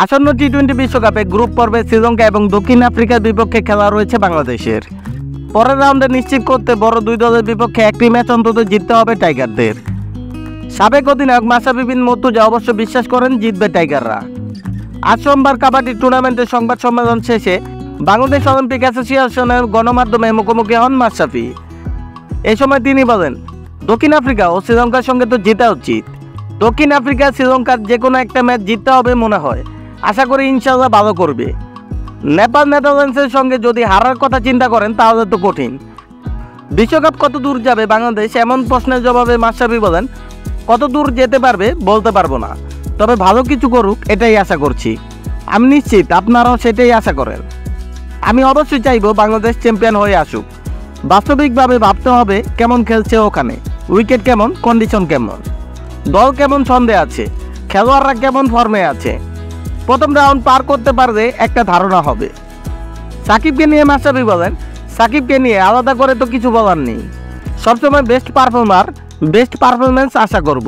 আসন্ন টি-20 বিশ্বকাপে গ্রুপ পর্বে শ্রীলঙ্কা এবং দক্ষিণ আফ্রিকার বিপক্ষে খেলা রয়েছে বাংলাদেশের। পরের রাউন্ডে নিশ্চিত করতে বড় দুই দলের বিপক্ষে একটি ম্যাচ অন্তত জিততে হবে টাইগারদের। সাবেক অধিনায়ক মাশরাফি বিন মুর্তজা অবশ্য বিশ্বাস করেন জিতবে টাইগাররা। আজ সোমবার কাবাডি টুর্নামেন্টের সংবাদ সম্মেলন শেষে বাংলাদেশ অলিম্পিক অ্যাসোসিয়েশনের গণমাধ্যমে মুখোমুখি হন মাশরাফি। এই সময় তিনি বলেন, দক্ষিণ আফ্রিকা ও শ্রীলঙ্কার সঙ্গে তো জেতা উচিত। দক্ষিণ আফ্রিকা শ্রীলঙ্কার যে কোনো একটা ম্যাচ জিততে হবে মনে হয়। আশা করি ইনশাল্লাহ ভালো করবে। নেপাল নেদারল্যান্ডসের সঙ্গে যদি হারার কথা চিন্তা করেন তাহলে তো কঠিন। বিশ্বকাপ কত দূর যাবে বাংলাদেশ এমন প্রশ্নের জবাবে মাশরাফি বলেন, কত দূর যেতে পারবে বলতে পারবো না, তবে ভালো কিছু করুক এটাই আশা করছি। আমি নিশ্চিত আপনারাও সেটাই আশা করেন। আমি অবশ্যই চাইবো বাংলাদেশ চ্যাম্পিয়ন হয়ে আসুক। বাস্তবিকভাবে ভাবতে হবে কেমন খেলছে ওখানে, উইকেট কেমন, কন্ডিশন কেমন, দল কেমন ছন্দে আছে, খেলোয়াড়রা কেমন ফর্মে আছে। প্রথম রাউন্ড পার করতে পারলে একটা ধারণা হবে। সাকিবকে নিয়ে মাশরাফি বলেন, সাকিবকে নিয়ে আলাদা করে তো কিছু বলার নেই। সবসময় বেস্ট পারফর্মেন্স আশা করব।